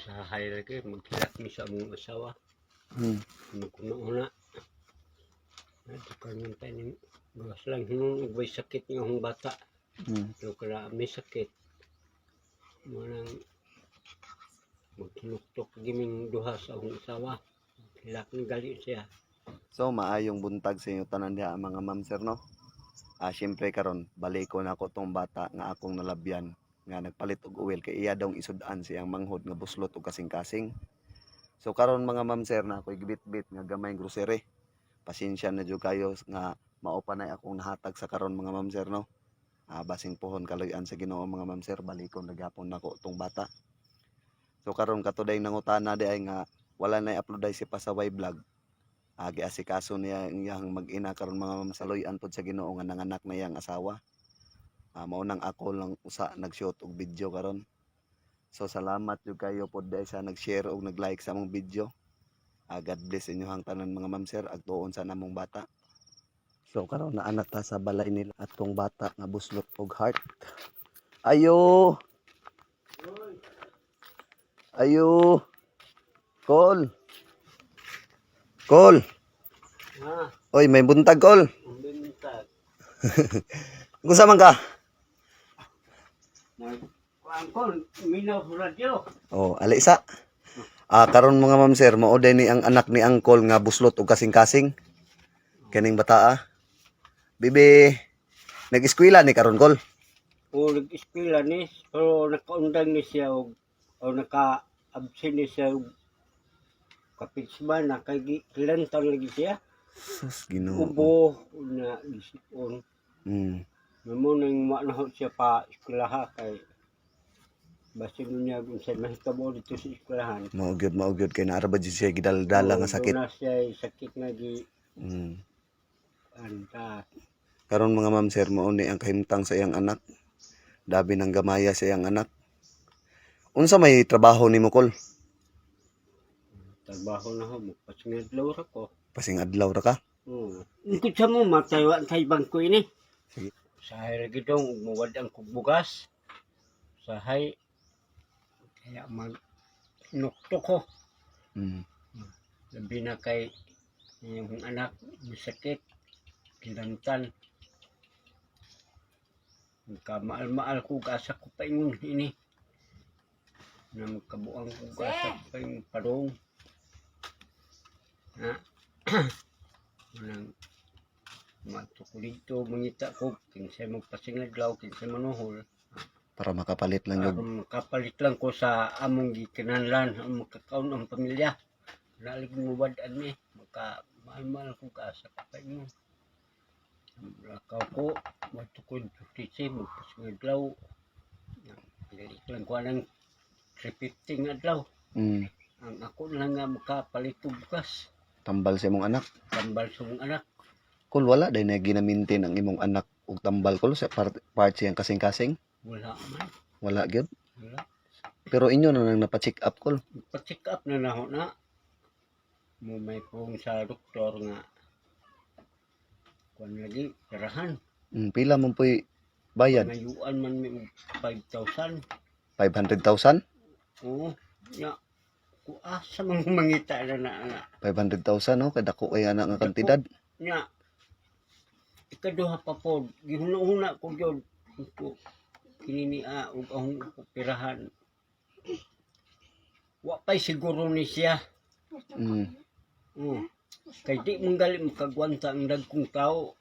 Sa hay lagi magkilak mi sa among asawa. Magkuna-una. Tukar man tayo ni gawas lang hinong may sakit ng akong bata. So kaya may sakit. Manang magkinuktok giming duha sa akong asawa. Hilak ni gali siya. So maayong buntag sa inyo tanan diha mga ma'am sir no. Syempre karon balik ko na ko tong bata nga akong nalabyan nga nagpalit og uwil kay iya daw isud-an siyang manghod nga buslot og kasing-kasing. So karon mga ma'am sir na ako'y gibit-bit nga gamay grocery. Pasensya na jud kayo nga mao pa nay akong nahatag sa karon mga ma'am sir no. Basing pohon kaloy-an sa Ginoo mga ma'am sir, balikon na gyapon nako tong bata. So karon katuday nangutana di ay nga wala na i-upload ay si Pasaway vlog. Giasikaso niya iyang mag-ina karon mga ma'am saloy-an pod sa Ginoo nga nanganak na iyang asawa. Mao nang ako lang usa nag-shoot og video karon. So salamat jud kayo pod dahil sa nag-share og nag-like sa among video. God bless inyohang tanan mga ma'am sir, agtuon sa namong bata. So karon na anak ta sa balay nila atong bata nga buslot og heart. Ayo. Ayo. Call. Call. Oy, may buntag call. Buntag. Unsa man ka? Angkol, minaw sa radyo. Alisa. Karon mga ma'am sir, mao ni ang anak ni Angkol nga buslot og kasing-kasing. Kaning bata Bibi, nag-eskwela ni karon kol. Nag-eskwela ni, pero nakaundang ni siya o naka-absent ni siya og kapit semana kay kilantang lagi siya. Sus, Ginoo. Ubo na lisipon. Mo nang manahot siya pa eskwelaha kay basta niya unsa mahitabo dito sa eskwelahan. Mao gyud kay naara ba jud siya gidaldala nga sakit. Na siya sakit nga gi Karon mga ma'am sir, mao ni ang kahimtang sa iyang anak. Dabi nang gamaya sa iyang anak. Unsa may trabaho nimo kol? Trabaho na ho, pasingadlaw ra ko. Pasingadlaw ra ka? Ikot sa mo mataywa sa ibang ko ini. Sige. Sahay lagi dong muwad ang bugas. Sahay kaya mag nuktok ko. Labi na kay yung anak masakit, kinantan. Magkamaal-maal ko gasa ko pa ingon ini. Na magkabuang ko gasa ko pa yung parong. Manang mato ko dito, mangita ko, kinsay magpasingadlaw, kinsay manuhol. Para makapalit lang yung... Makapalit lang ko sa among gikinanlan, ang makakaon ang pamilya. Nalig mo wadaan ni, magkamaal-maal ko gasa ko pa ingon. Lakaw ko, mato ko dito, magpasingadlaw. Galit lang ko ng 350 nga adlaw. Ang ako lang nga makapalit og bukas. Tambal sa imong anak. Tambal sa imong anak. Kul wala day na ginamintin ang imong anak og tambal kul sa part siyang kasing-kasing. Wala man. Wala gyud. Wala. Pero inyo na nang napa-check up kul. Pa-check up na naho na. Mo may pong sa doktor nga kuan lagi perahan. Pila man po'y bayad? Mayuan man may 5,000. 500,000? Oo. Ya. Asa man mangita na 500,000 no, kay dako kay ana nga kantidad. Nya. Ikaduha pa po, gihuna-huna ko gyud ko kinini og ang operahan. Wa pay siguro ni siya. Kay di mong gali makagwanta ang dagkong tao.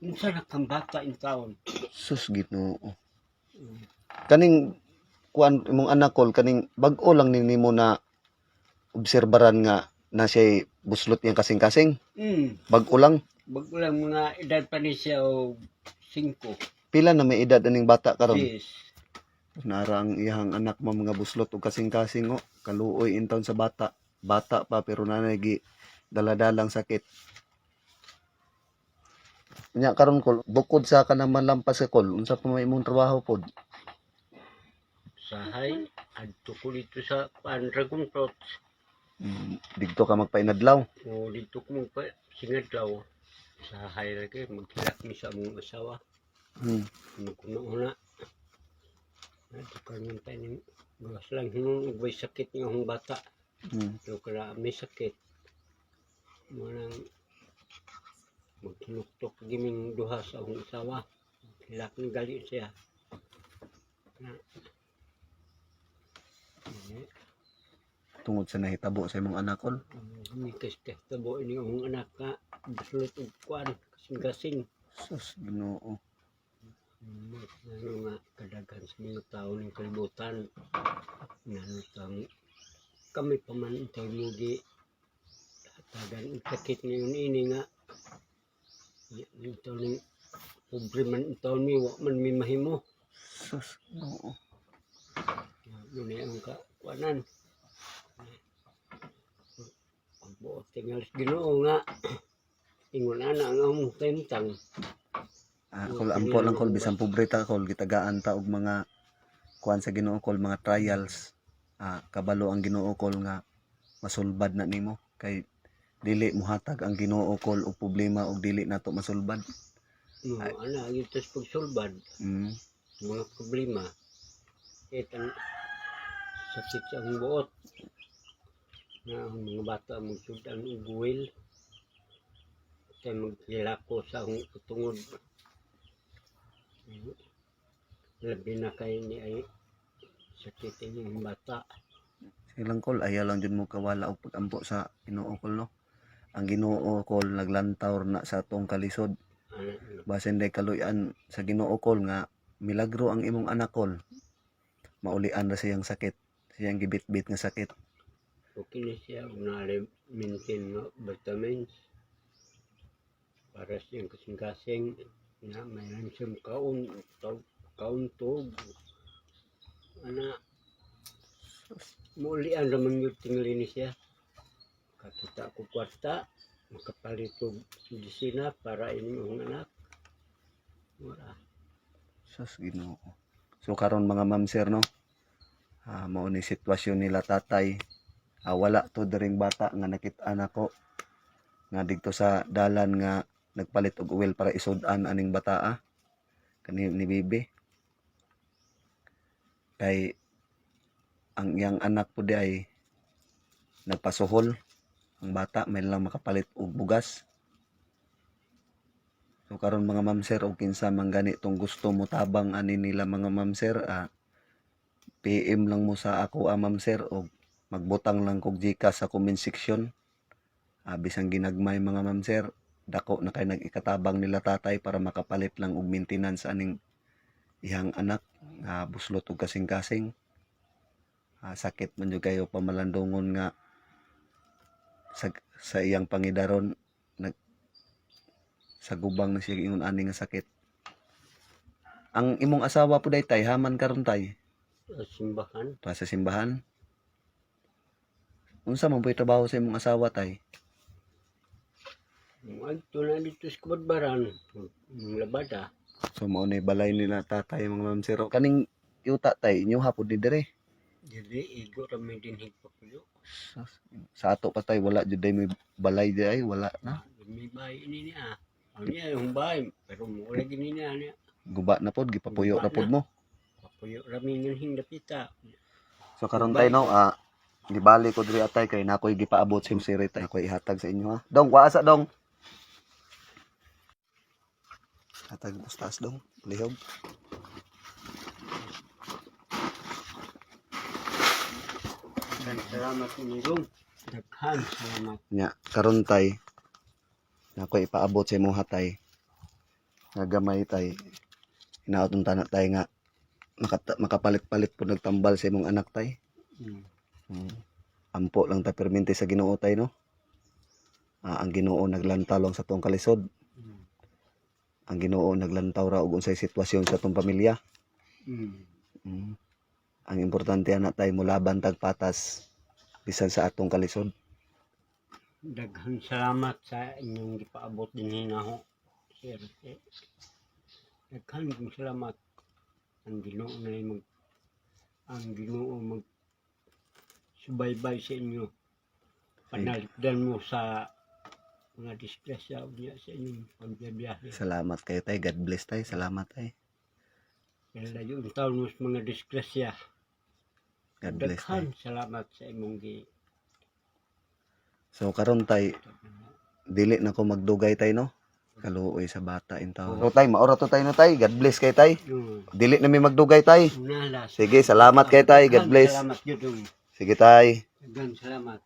Unsa na kang bata in taon? Sus Ginoo. Kaning kuan imong anak kol kaning bag-o lang nimo na obserbaran nga na siya buslot niyang kasing-kasing. Bag-o lang. Bago lang mga edad pa ni siya o 5. Pila na may edad aning bata karon? 6. Nara ang iyang anak mo mga buslot o kasing-kasing o. Kaluoy in taon sa bata. Bata pa pero nanay gi daladalang sakit. Nya karon kol bukod sa kanang malampas sa kol, unsa pa may imong trabaho pod? Sahay adto ko dito sa Dragon Fruits. Dito ka magpainadlaw. O dito ko magpasingadlaw. Sahay lagi magkilak mi sa among asawa. Magkuna-una. Tukar man tayo ni Gawas lang hinung may sakit nga akong bata. So kaya may sakit. Manang magkinuktok giming duha sa akong asawa. Hilak ni gali siya. Na, Tungod sa nahitabo sa imong anak kol. mikas tabo ini akong anak ka. Buslot og kuan kasing-kasing. Sus, Ginoo. Ano nga kadaghan sa mga tao ng kalibutan. Nanutang kami pa man itay mo di hatagan ang sakit ngayon ini nga. Ito ng pobre man ito mi wa man mi mahimo. Sus, Ginoo. Yun ay ang kakuanan. Ang buot tingalis Ginoo nga. Ingon ana ang among tentang. Kol ampo lang kol bisan pobre ta kol gitagaan ta og mga kuan sa Ginoo kol mga trials. Kabalo ang Ginoo kol nga masulbad na nimo kay dili muhatag ang Ginoo kol og problema og dili nato masulbad. No, ana gitos pagsulbad mga problema. Itang sakit sa akong buot. Na ang mga bata magsudan og buwil. Kaya magkilako sa akong tungod. Labi na kayo ni ay sakit yung bata. Silang kol ayaw lang jud mo kawala og pagampo sa Ginoo kol no. Ang Ginoo kol naglantaw na sa atong kalisod. Basin day kaluyan sa Ginoo kol nga milagro ang imong anak kol. Maulian ra siyang sakit. Siyang gibit-bit nga sakit. Okay na siya na-maintain no vitamins para siyang kasing-kasing na mayroon siyang kaon tog. Ana muulian raman yung tingali ni siya. Kakita ko kwarta makapalit og medisina para inyong anak. Wala. Sus Ginoo. So karon mga ma'am sir no. Mao ni sitwasyon nila tatay. Wala to diring bata nga nakit-an nako nga didto sa dalan nga nagpalit og oil para isud-an aning bata kani ni Bibi. Kay ang iyang anak po di ay nagpasuhol. Ang bata may lang makapalit og bugas. So karon mga ma'am sir og kinsa man gani tong gusto mo tabang ani nila mga ma'am sir, PM lang mo sa ako ma'am sir og magbutang lang kog GCash sa comment section. Bisang ginagmay mga ma'am sir, dako na kay nag-ikatabang nila tatay para makapalit lang og maintenance aning ihang anak buslot og kasing-kasing. Sakit man jud kayo pamalandungon nga sa iyang pangidaron sa gubang na siya ingon ani nga sakit. Ang imong asawa po tay haman karon tay Simbahan. pa sa simbahan. Unsa man po'y trabaho sa imong asawa tay? Ito na dito sa Kubadbaran. Labada. So mao ni balay nila tatay mga ma'am sir. Kaning yuta tay inyo hapon di dire. Jadi igo kami din higpapuyo. Sa ato pa tay wala jud may balay di ay wala na. May bahay ini niya. Ano niya yung bahay. Pero mula gini niya. Guba na pod gipapuyo na pod mo. Papuyo rami ng hingdapita. So karon tay no gibali ko diri atay kay nakoy gipaabot sim sirit tay ako'y ihatag sa inyo ha. Dong waasa dong. Hatag bustas dong, lihog. Salamat ninyo. Daghan salamat. Nya karon tay nakoy ipaabot sa imong hatay. Nga gamay tay. Hinaot tanak tay nga makapalit-palit po nagtambal sa imong anak tay. Ampo lang ta permente sa Ginoo tay no. Ang Ginoo naglantaw lang sa tong kalisod. Ang Ginoo naglantaw ra og unsay sitwasyon sa tong pamilya. Ang importante ana tay mulaban tag patas bisan sa atong kalisod. Daghan salamat sa inyong gipaabot din ho. Sir. Daghan kong salamat. Ang Ginoo na ang Ginoo mag subaybay sa inyo. Panaligdan mo sa mga disgrasya niya sa inyong pagbiyahe. Salamat kayo tay. God bless tay. Salamat tay. Kaya yung taon mo sa mga disgrasya. God bless tay. Daghan salamat sa imong gi. So karon tay, dili na ko magdugay tay no. Kaluoy sa bata in taon. So tay, maura to tay no tay. God bless kay tay. Dili na mi magdugay tay. Unalas. Sige, salamat kay tay. God bless. Salamat gyud. Sige tay. Daghan salamat.